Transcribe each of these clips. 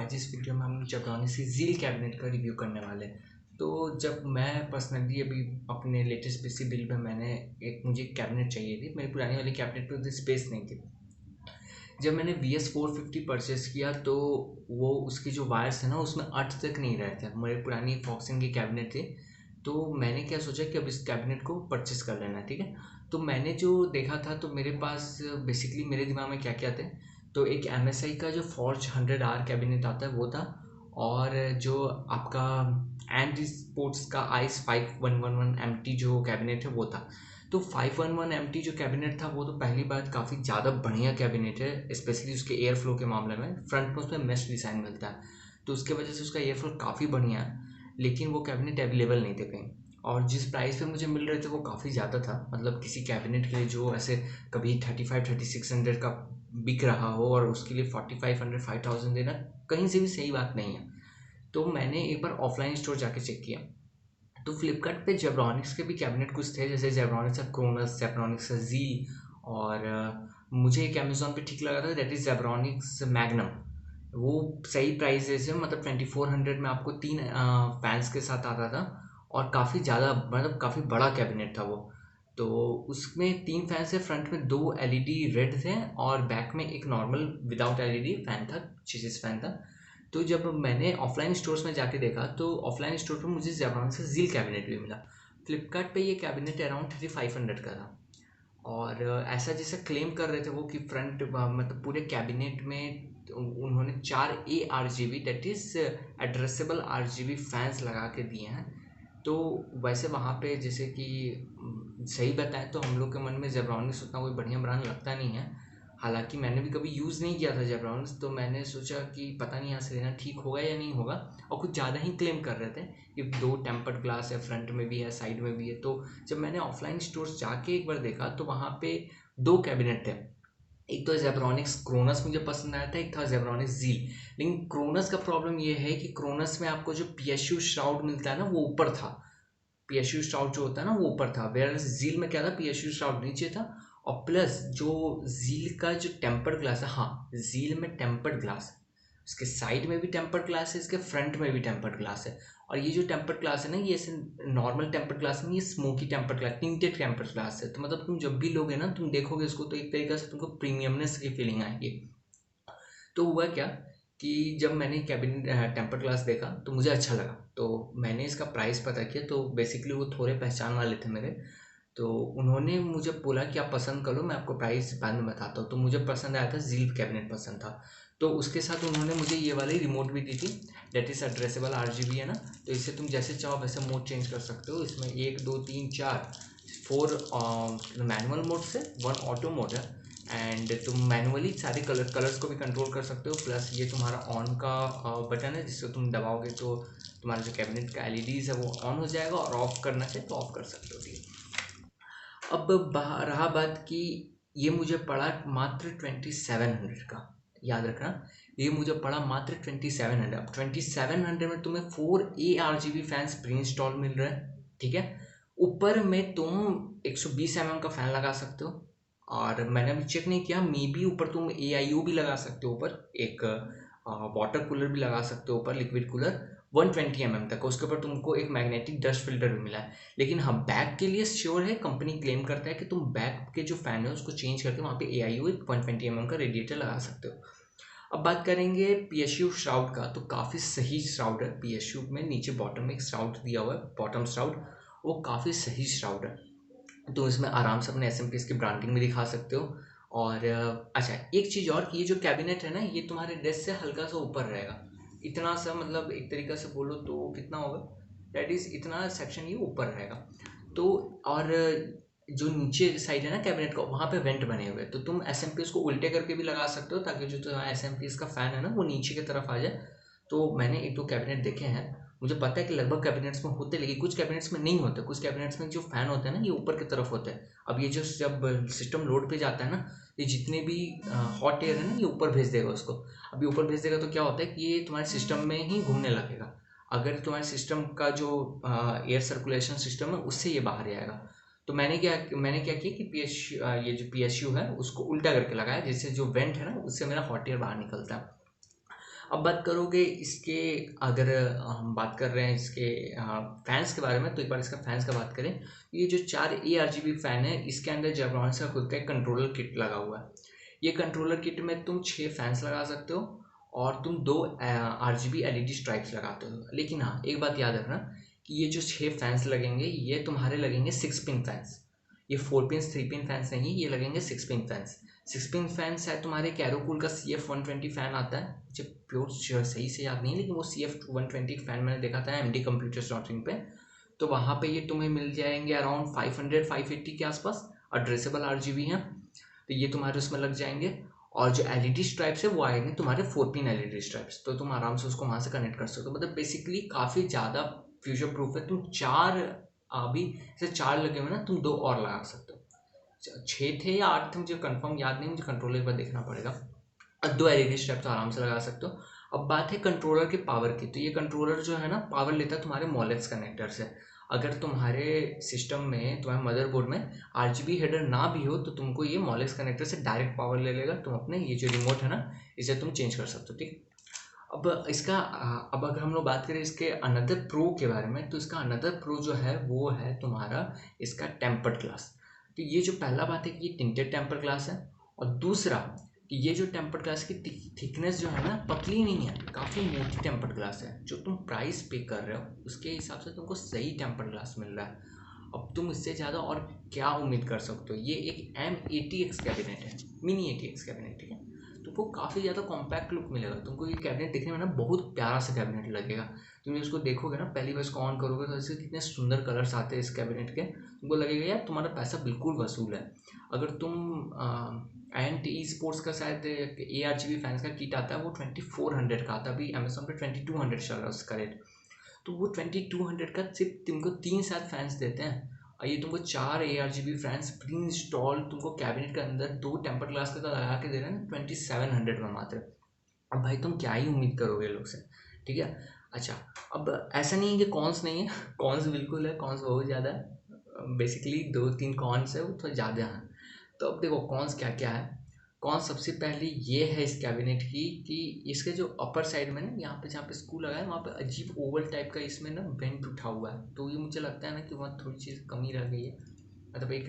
आज इस वीडियो में हम जेब्रॉनिक्स की ज़ील कैबिनेट का रिव्यू करने वाले हैं। तो जब मैं पर्सनली अभी अपने लेटेस्ट पीसी बिल्ड में मुझे एक कैबिनेट चाहिए थी, मेरी पुरानी वाली कैबिनेट पे उतनी स्पेस नहीं थी। जब मैंने VS450 परचेस किया तो वो उसकी जो वायर्स है ना उसमें अट तक नहीं रहे थे। मेरी पुरानी फॉक्सन की कैबिनेट थी, तो मैंने क्या सोचा कि अब इस कैबिनेट को परचेस कर लेना, ठीक है। तो मैंने जो देखा था तो मेरे पास बेसिकली मेरे दिमाग में क्या क्या थे, तो एक MSI का जो फॉर्ज 100R कैबिनेट आता है वो था, और जो आपका एंड स्पोर्ट्स का आइस 5111 MT जो कैबिनेट है वो था। तो 511 MT जो कैबिनेट था वो तो पहली बात काफ़ी ज़्यादा बढ़िया कैबिनेट है, स्पेशली उसके एयर फ्लो के मामले में। फ्रंट में उसमें मेश डिज़ाइन मिलता है, तो उसके वजह से उसका एयर फ्लो काफ़ी बढ़िया है। लेकिन वो कैबिनेट अवेलेबल नहीं थे कहीं, और जिस प्राइस पे मुझे मिल रहे थे वो काफ़ी ज़्यादा था। मतलब किसी कैबिनेट के लिए जो ऐसे कभी 35-3600 का बिक रहा हो और उसके लिए 4500-5000 देना कहीं से भी सही बात नहीं है। तो मैंने एक बार ऑफलाइन स्टोर जाके चेक किया, तो फ्लिपकार्ट पे जेब्रॉनिक्स के भी कैबिनेट कुछ थे, जैसे जेब्रॉनिक्स का क्रोनस, जेब्रॉनिक्स का ज़ील, और मुझे एक अमेज़ॉन पे ठीक लगा था, दैट इज़ जेब्रॉनिक्स मैग्नम। वो सही प्राइसेस है, मतलब 2400 में आपको 3 फैंस के साथ आता था, और काफ़ी ज़्यादा मतलब काफ़ी बड़ा कैबिनेट था वो। तो उसमें 3 फैंस है, फ्रंट में 2 LED रेड थे और बैक में एक नॉर्मल विदाउट LED फैन था, चेसिस फैन था। तो जब मैंने ऑफलाइन स्टोर्स में जाके देखा तो ऑफलाइन स्टोर पे मुझे जेब्रॉनिक्स का ज़ील कैबिनेट भी मिला। फ्लिपकार्ट पे ये कैबिनेट अराउंड 3500 का था, और ऐसा जैसा क्लेम कर रहे थे वो कि फ्रंट मतलब पूरे कैबिनेट में उन्होंने 4 ARGB that is addressable RGB fans लगा के दिए हैं। तो वैसे वहाँ पे जैसे कि सही बताएं तो हम लोग के मन में जेब्रॉनिक्स उतना कोई बढ़िया ब्रांड लगता नहीं है। हालांकि मैंने भी कभी यूज़ नहीं किया था जेब्रॉनिक्स, तो मैंने सोचा कि पता नहीं यहाँ से लेना ठीक होगा या नहीं होगा, और कुछ ज़्यादा ही क्लेम कर रहे थे कि 2 टेम्पर्ड ग्लास है, फ्रंट में भी है, साइड में भी है। तो जब मैंने ऑफलाइन स्टोर्स जाके एक बार देखा तो वहाँ पे 2 कैबिनेट थे। एक तो जेब्रॉनिक्स क्रोनस मुझे पसंद आया था, एक था जेब्रॉनिक्स ज़ील। लेकिन क्रोनस का प्रॉब्लम ये है कि क्रोनस में आपको जो PSU श्राउड मिलता है ना वो ऊपर था। PSU श्राउड जो होता है ना वो ऊपर था, वेयर ज़ील में क्या था, PSU श्राउड नीचे था। और प्लस जो ज़ील का जो टेम्पर्ड ग्लास है, हाँ ज़ील में टेम्पर्ड ग्लास है, इसके साइड में भी टेम्पर्ड ग्लास है, इसके फ्रंट में भी टेम्पर्ड ग्लास है। और ये जो टेम्पर्ड ग्लास है ना, ये ऐसे नॉर्मल टेम्पर्ड ग्लास नहीं, ये smoky tempered glass, tinted tempered glass है। तो मतलब तुम जब भी लोगे ना, तुम देखोगे इसको तो एक तरीके से तुमको प्रीमियमनेस की फीलिंग आएगी। तो हुआ क्या कि जब मैंने कैबिन टेम्पर्ड ग्लास देखा तो मुझे अच्छा लगा, तो मैंने इसका प्राइस पता किया। तो बेसिकली वो थोड़े पहचान वाले थे मेरे, तो उन्होंने मुझे बोला कि आप पसंद कर लो, मैं आपको प्राइस बाद में बताता हूँ। तो मुझे पसंद आया था, ज़ील कैबिनेट पसंद था। तो उसके साथ उन्होंने मुझे ये वाली रिमोट भी दी थी, डेट इज़ एड्रेसेबल RGB है ना। तो इससे तुम जैसे चाहो वैसे मोड चेंज कर सकते हो। इसमें 1 2 3 4 4 मैनुअल मोड से 1 ऑटो मोड है, एंड तुम मैनुअली सारे कलर्स को भी कंट्रोल कर सकते हो। प्लस ये तुम्हारा ऑन का बटन है, जिससे तुम दबाओगे तो तुम्हारा जो कैबिनेट का LEDs है वो ऑन हो जाएगा, और ऑफ करना चाहे तो ऑफ कर सकते हो, ठीक है। अब रहा बात कि ये मुझे पड़ा मात्र 2700 का, याद रखना, ये मुझे पड़ा मात्र 2700। अब 2700 में तुम्हें 4 ARGB फैंस प्री इंस्टॉल मिल रहे हैं, ठीक है। ऊपर में तुम 120 mm का फ़ैन लगा सकते हो, और मैंने अभी चेक नहीं किया, मे बी ऊपर तुम AIO भी लगा सकते हो, ऊपर एक वाटर कूलर भी लगा सकते हो, ऊपर लिक्विड कूलर 120 mm तक। उसके ऊपर तुमको एक मैग्नेटिक डस्ट फिल्टर भी मिला है। लेकिन हाँ, बैक के लिए श्योर है, कंपनी क्लेम करता है कि तुम बैक के जो फैन है उसको चेंज करके वहाँ पे AIO 120 mm का रेडिएटर लगा सकते हो। अब बात करेंगे PSU श्राउड का, तो काफ़ी सही श्राउड है। PSU में नीचे बॉटम में एक श्राउड दिया हुआ है, बॉटम श्राउड, वो काफ़ी सही श्राउड है। तो इसमें आराम से अपने SMPS की ब्रांडिंग भी दिखा सकते हो। और अच्छा, एक चीज़ और कि ये जो कैबिनेट है ना, ये तुम्हारे डेस्क से हल्का सा ऊपर रहेगा, इतना सा, मतलब एक तरीका से बोलो तो कितना होगा, दैट इज़ इतना सेक्शन ये ऊपर रहेगा। तो और जो नीचे साइड है ना कैबिनेट का, वहाँ पे वेंट बने हुए हैं, तो तुम SMPS को उल्टे करके भी लगा सकते हो, ताकि जो तुम्हारा SMPS का फ़ैन है ना वो नीचे की तरफ आ जाए। तो मैंने 1 2 कैबिनेट देखे हैं, मुझे पता है कि लगभग कैबिनेट्स में होते हैं, लेकिन कुछ कैबिनेट्स में नहीं होते। कुछ कैबिनेट्स में जो फ़ैन होते हैं ना ये ऊपर की तरफ होते हैं। अब ये जो जब सिस्टम लोड पे जाता है ना, ये जितने भी हॉट एयर है ना ये ऊपर भेज देगा उसको। अब ये ऊपर भेज देगा तो क्या होता है कि ये तुम्हारे सिस्टम में ही घूमने लगेगा। अगर तुम्हारे सिस्टम का जो एयर सर्कुलेशन सिस्टम है उससे ये बाहर आएगा। तो मैंने क्या किया कि ये जो PSU है उसको उल्टा करके लगाया, जिससे जो वेंट है ना उससे मेरा हॉट एयर बाहर निकलता है। अब बात करोगे इसके, अगर हम बात कर रहे हैं इसके फैंस के बारे में, तो एक बार इसका फैंस का बात करें। ये जो 4 ARGB फैन है, इसके अंदर जेब्रॉनिक्स का खुद का एक कंट्रोलर किट लगा हुआ है। ये कंट्रोलर किट में तुम 6 फैंस लगा सकते हो और तुम 2 RGB LED स्ट्राइप्स लगाते हो। लेकिन हाँ, एक बात याद रखना कि ये जो 6 फैंस लगेंगे, ये तुम्हारे लगेंगे 6 पिन फैंस। ये 4 पिन 3 पिन फैंस नहीं, ये लगेंगे 6 पिन फैंस। 6 पिन फैंस है तुम्हारे कैरोकूल का CF120 फैन आता है, मुझे प्योर सही से याद नहीं, लेकिन वो CF120 फैन मैंने देखा था MD कंप्यूटर्स डॉट इन पे। तो वहाँ पे ये तुम्हें मिल जाएंगे अराउंड 500-580 के आसपास। एड्रेसेबल RGB हैं, तो ये तुम्हारे उसमें लग जाएंगे। और जो LED स्ट्राइप्स है वो आएंगे तुम्हारे 4 पिन LED स्ट्राइप्स, तो तुम आराम से उसको वहाँ से कनेक्ट कर सकते हो। मतलब बेसिकली काफ़ी ज़्यादा फ्यूचर प्रूफ है। तुम 4 अभी जैसे 4 लगे हुए ना, तुम 2 और लगा सकते हो। 6 थे या 8 थे, मुझे कंफर्म याद नहीं, मुझे कंट्रोलर पर देखना पड़ेगा। और 2 LED स्ट्राइप तो आराम से लगा सकते हो। अब बात है कंट्रोलर के पावर की, तो ये कंट्रोलर जो है ना, पावर लेता है तुम्हारे मोलेक्स कनेक्टर से। अगर तुम्हारे सिस्टम में, तुम्हारे मदरबोर्ड में RGB हेडर ना भी हो, तो तुमको ये मोलेक्स कनेक्टर से डायरेक्ट पावर ले लेगा। तुम अपने ये जो रिमोट है ना, इसे तुम चेंज कर सकते हो। ठीक। अब इसका अब अगर हम लोग बात करें इसके अनदर प्रो के बारे में, तो इसका अनदर प्रो जो है वो है तुम्हारा इसका टेम्पर्ड ग्लास। तो ये जो पहला बात है कि ये टिंटेड टेम्पर्ड ग्लास है, और दूसरा कि ये जो टेम्पर्ड ग्लास की थिकनेस जो है ना, पतली नहीं है, काफ़ी मोटी टेम्पर्ड ग्लास है। जो तुम प्राइस पे कर रहे हो उसके हिसाब से तुमको सही टेम्पर्ड ग्लास मिल रहा है। अब तुम इससे ज़्यादा और क्या उम्मीद कर सकते हो। ये एक M80X कैबिनेट है, मिनी 80X कैबिनेट। ठीक है, तुमको काफ़ी ज़्यादा कॉम्पैक्ट लुक मिलेगा। तुमको ये कैबिनेट देखने में ना बहुत प्यारा सा कैबिनेट लगेगा। तुम इसको देखोगे ना, पहली बार इसको ऑन करोगे तो इसके कितने सुंदर कलर्स आते हैं इस कैबिनेट के, तुमको लगेगा यार तुम्हारा पैसा बिल्कुल वसूल है। अगर तुम एंड ई स्पोर्ट्स का शायद ARGB फैंस का किट आता है, वो 2400 का आता है। अभी अमेजोन पे 2200 चल रहा है उसका रेट। तो वो 2200 का सिर्फ तुमको 3 सात फैंस देते हैं, और ये तुमको 4 ARGB फैंस प्री इंस्टॉल तुमको कैबिनेट के अंदर 2 टेम्पर ग्लास का लगा के दे रहे हैं 2700 में मात्र। अब भाई तुम क्या ही उम्मीद करोगे लोग से। ठीक है। अच्छा, अब ऐसा नहीं है कि कॉन्स नहीं है, कॉन्स बिल्कुल है, कॉन्स बहुत ज़्यादा है। बेसिकली 2-3 कॉन्स है, वो थोड़ा ज़्यादा है। तो अब देखो कॉन्स क्या क्या है। कौन सबसे पहले ये है इस कैबिनेट की कि इसके जो अपर साइड में ना, यहाँ पे जहाँ पे स्क्रू लगा है, वहाँ पे अजीब ओवल टाइप का इसमें ना वेंट उठा हुआ है। तो ये मुझे लगता है ना कि वहाँ थोड़ी चीज़ कमी रह गई है। मतलब एक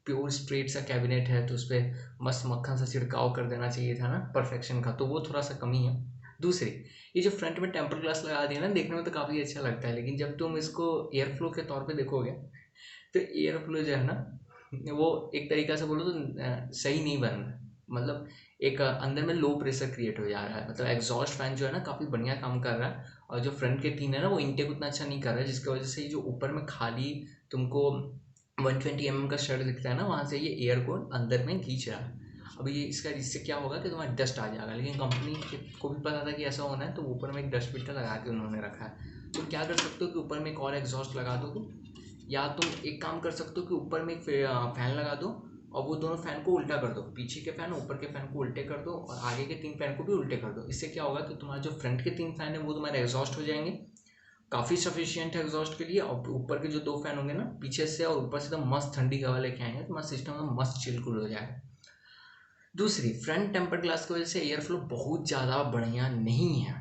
प्योर स्ट्रेट सा कैबिनेट है, तो उस पर मस्त मक्खन सा छिड़काव कर देना चाहिए था ना परफेक्शन का, तो वो थोड़ा सा कमी है। दूसरी, ये जो फ्रंट में टेम्पर ग्लास लगा दिया ना, देखने में तो काफ़ी अच्छा लगता है, लेकिन जब तुम इसको एयर फ्लो के तौर पे देखोगे, तो एयर फ्लो जो है ना, वो एक तरीका से बोलो तो सही नहीं बन रहा है। मतलब एक अंदर में लो प्रेशर क्रिएट हो जा रहा है। मतलब एग्जॉस्ट फैन जो है ना, काफ़ी बढ़िया काम कर रहा है, और जो फ्रंट के 3 है ना, वो इनटेक उतना अच्छा नहीं कर रहा है, जिसकी वजह से ये जो ऊपर में खाली तुमको 120 mm का शर्ट दिखता है ना, वहाँ से ये एयर को अंदर में खींच रहा है। अब ये इसका इससे क्या होगा कि तुम्हारा डस्ट आ जाएगा, लेकिन कंपनी को भी पता था कि ऐसा होना है, तो ऊपर में एक डस्ट फिल्टर लगा के उन्होंने रखा है। तो क्या कर सकते हो कि ऊपर में एक और एग्जॉस्ट लगा दो तुम, या तुम एक काम कर सकते हो कि ऊपर में एक फैन लगा दो, और वो दोनों फैन को उल्टा कर दो। पीछे के फैन ऊपर के फैन को उल्टे कर दो, और आगे के 3 फैन को भी उल्टे कर दो। इससे क्या होगा कि तुम्हारा जो फ्रंट के 3 फैन है वो तुम्हारे एग्जॉस्ट हो जाएंगे, काफ़ी सफिशियंट है एग्जॉस्ट के लिए। और ऊपर के जो 2 फैन होंगे ना, पीछे से और ऊपर से तो मस्त ठंडी हवा लेके आएंगे, तुम्हारा सिस्टम में मस्त चिल कूल हो जाएगा। दूसरी, फ्रंट टेम्पर ग्लास की वजह से एयर फ्लो बहुत ज़्यादा बढ़िया नहीं है।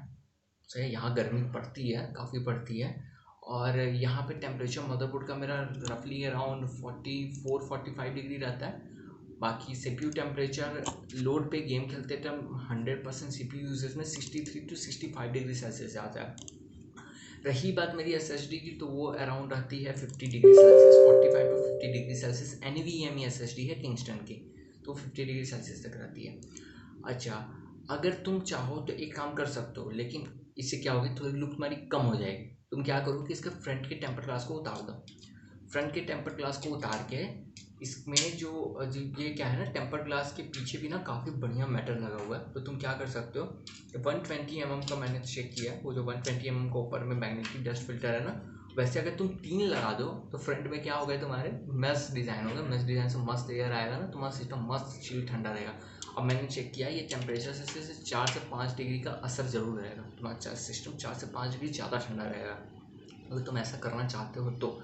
सही, यहाँ गर्मी पड़ती है, काफ़ी पड़ती है। और यहाँ पे टेम्परेचर मदरबोर्ड का मेरा रफली अराउंड 44-45 डिग्री रहता है। बाकी CPU टेम्परेचर लोड पे गेम खेलते टाइम 100% CPU यूजेज में 63-65 डिग्री सेल्सियस आता है। रही बात मेरी SSD की, तो वो अराउंड रहती है 50 degree Celsius, 45-50 degree Celsius. NVMe SSD है किंगस्टन की, तो 50 डिग्री सेल्सियस तक रहती है। अच्छा, अगर तुम चाहो तो एक काम कर सकते हो, लेकिन इससे क्या होगी, थोड़ी लुक तुम्हारी कम हो जाएगी। तुम क्या करो कि इसके फ्रंट के टेम्पर ग्लास को उतार दो। फ्रंट के टेम्पर ग्लास को उतार के इसमें जो ये क्या है ना, टेम्पर ग्लास के पीछे भी ना काफ़ी बढ़िया मेटल लगा हुआ है। तो तुम क्या कर सकते हो, 120 mm का मैंने चेक किया, वो जो 120 mm का ऊपर में मैग्नेटिक डस्ट फिल्टर है ना, वैसे अगर तुम 3 लगा दो तो फ्रंट में क्या होगा, तुम्हारे मेश डिज़ाइन होगा। मेश डिज़ाइन से मस्त एयर आएगा ना, तुम्हारा सिस्टम मस्त चिल ठंडा रहेगा। अब मैंने चेक किया, ये टेम्परेचर से 4 से 5 डिग्री का असर ज़रूर रहेगा। तुम्हारा सिस्टम 4 से 5 डिग्री ज़्यादा ठंडा रहेगा, अगर तुम ऐसा करना चाहते हो तो।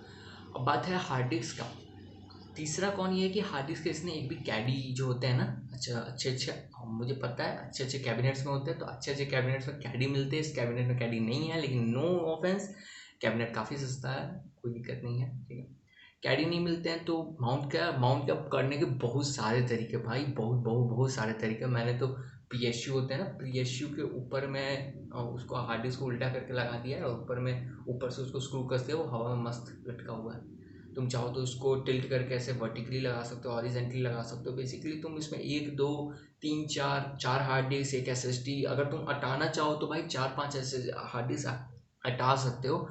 अब बात है हार्ड डिस्क का, तीसरा कौन, ये है कि हार्ड डिस्क के इसने एक भी कैडी जो होते हैं ना, अच्छा अच्छे अच्छे, मुझे पता है अच्छे अच्छे कैबिनेट्स में होते हैं, तो अच्छे अच्छे कैबिनेट्स में कैडी मिलते हैं, इस कैबिनेट में कैडी नहीं है, लेकिन नो ऑफेंस, कैबिनेट काफ़ी सस्ता है, कोई दिक्कत नहीं है, ठीक है। कैडी नहीं मिलते हैं तो माउंट अप करने के बहुत सारे तरीके भाई, बहुत बहुत बहुत सारे तरीके। मैंने तो PSU होते हैं ना, PSU के ऊपर में उसको हार्ड डिस्क को उल्टा करके लगा दिया है, और ऊपर से उसको स्क्रू कसते हैं, वो हवा में मस्त लटका हुआ है। तुम चाहो तो इसको टिल्ट करके ऐसे वर्टिकली लगा सकते हो, हॉरिजॉन्टली लगा सकते हो। बेसिकली तुम इसमें 1 2 3 4 हार्ड डिस्क, एक SSD, अगर तुम हटाना चाहो तो भाई 4 5 हार्ड डिस्क हटा सकते हो।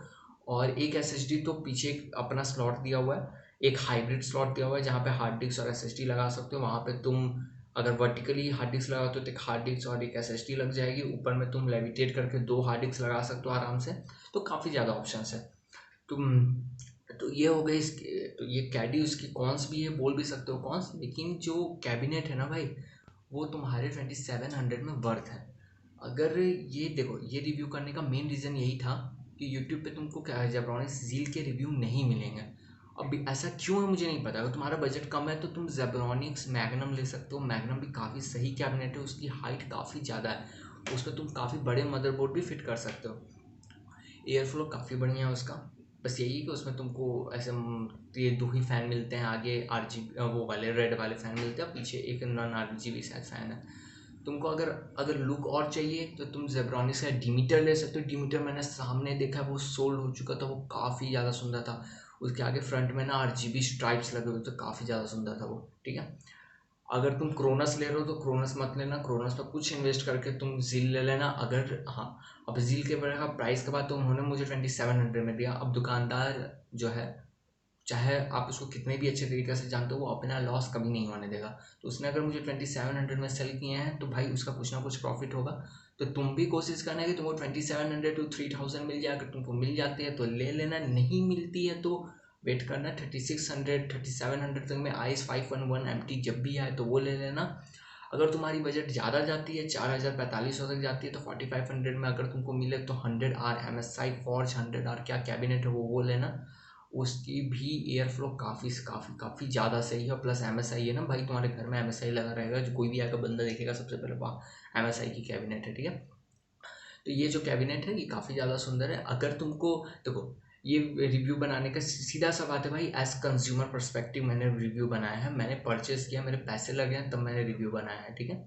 और एक SSD तो पीछे अपना स्लॉट दिया हुआ है, एक हाइब्रिड स्लॉट दिया हुआ है जहाँ पे हार्ड डिस्क और SSD लगा सकते हो। वहाँ पे तुम अगर वर्टिकली हार्ड डिस्क लगाते हो तो एक हार्ड डिस्क और एक SSD लग जाएगी, ऊपर में तुम लेविटेट करके 2 हार्ड डिस्क लगा सकते हो आराम से। तो काफ़ी ज़्यादा ऑप्शंस है। तुम तो ये हो गई इसके, तो ये कैडी उसकी कॉन्स भी है, बोल भी सकते हो कॉन्स, लेकिन जो कैबिनेट है ना भाई, वो तुम्हारे 2700 में वर्थ है। अगर ये देखो, ये रिव्यू करने का मेन रीज़न यही था कि यूट्यूब पे तुमको जेब्रॉनिक्स ज़ील के रिव्यू नहीं मिलेंगे। अब ऐसा क्यों है मुझे नहीं पता। अगर तुम्हारा बजट कम है तो तुम जेब्रॉनिक्स मैग्नम ले सकते हो। मैग्नम भी काफ़ी सही कैबिनेट है, उसकी हाइट काफ़ी ज़्यादा है, उस पर तुम काफ़ी बड़े मदरबोर्ड भी फिट कर सकते हो। एयर फ्लो काफ़ी बढ़िया है उसका। बस यही कि उसमें तुमको ऐसे ये 2 ही फ़ैन मिलते हैं, आगे RGB वो वाले रेड वाले फ़ैन मिलते हैं, पीछे एक नॉन RGB शायद फ़ैन है। तुमको अगर लुक और चाहिए तो तुम जेब्रॉनिक्स का डिमीटर ले सकते हो। डिमीटर मैंने सामने देखा, वो सोल्ड हो चुका था, वो काफ़ी ज़्यादा सुंदर था। उसके आगे फ्रंट में ना RGB स्ट्राइप्स लगे हुए थे, काफ़ी ज़्यादा सुंदर था वो, ठीक है। अगर तुम क्रोनस ले रहे हो तो क्रोनस मत लेना, क्रोनस पर कुछ इन्वेस्ट करके तुम ज़ील ले लेना। अगर हाँ, अब ज़ील के बड़े का प्राइस के बाद तो उन्होंने मुझे 2700 में दिया। अब दुकानदार जो है, चाहे आप उसको कितने भी अच्छे तरीके से जानते हो, वो अपना लॉस कभी नहीं होने देगा। तो उसने अगर मुझे 2700 में सेल किए हैं तो भाई उसका कुछ ना कुछ प्रॉफिट होगा। तो तुम भी कोशिश करना है कि तुमको 2700 to 3000 मिल जाए। अगर तुमको मिल जाती है तो ले लेना, नहीं मिलती है तो वेट करना। 3600 3700 तक में IS-511 MT जब भी आए तो वो ले लेना। अगर तुम्हारी बजट ज़्यादा जाती है, 4000 4500 तक जाती है, तो 4500 में अगर तुमको मिले तो 100R MSI फॉर्ज 100R क्या कैबिनेट है वो लेना। उसकी भी एयर फ्लो काफ़ी काफ़ी काफ़ी ज़्यादा सही है। प्लस MSI है ना भाई, तुम्हारे घर में MSI लगा रहेगा, जो कोई भी आकर बंदा देखेगा सबसे पहले वाह MSI की कैबिनेट है, ठीक है। तो ये जो कैबिनेट है ये काफ़ी ज़्यादा सुंदर है। अगर तुमको देखो, ये रिव्यू बनाने का सीधा सा बात है भाई, एज कंज्यूमर पर्सपेक्टिव मैंने रिव्यू बनाया है, मैंने परचेस किया, मेरे पैसे लगे हैं तब मैंने रिव्यू बनाया है, ठीक है।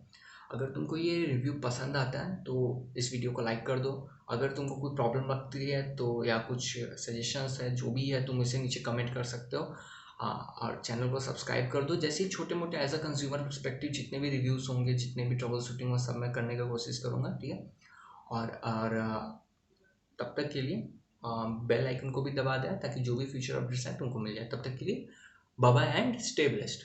अगर तुमको ये रिव्यू पसंद आता है तो इस वीडियो को लाइक कर दो। अगर तुमको कोई प्रॉब्लम लगती है तो, या कुछ सजेशंस है, जो भी है तुम इसे नीचे कमेंट कर सकते हो। हाँ, और चैनल को सब्सक्राइब कर दो। जैसे ही छोटे मोटे एज अ कंज्यूमर पर्सपेक्टिव जितने भी रिव्यूज़ होंगे, जितने भी ट्रबल शूटिंग, वो सब मैं करने का कोशिश करूँगा, ठीक है। और तब तक के लिए बेल आइकन को भी दबा दें ताकि जो भी फ्यूचर अपडेट्स हैं तुमको मिल जाए। तब तक के लिए bye bye and stay blessed.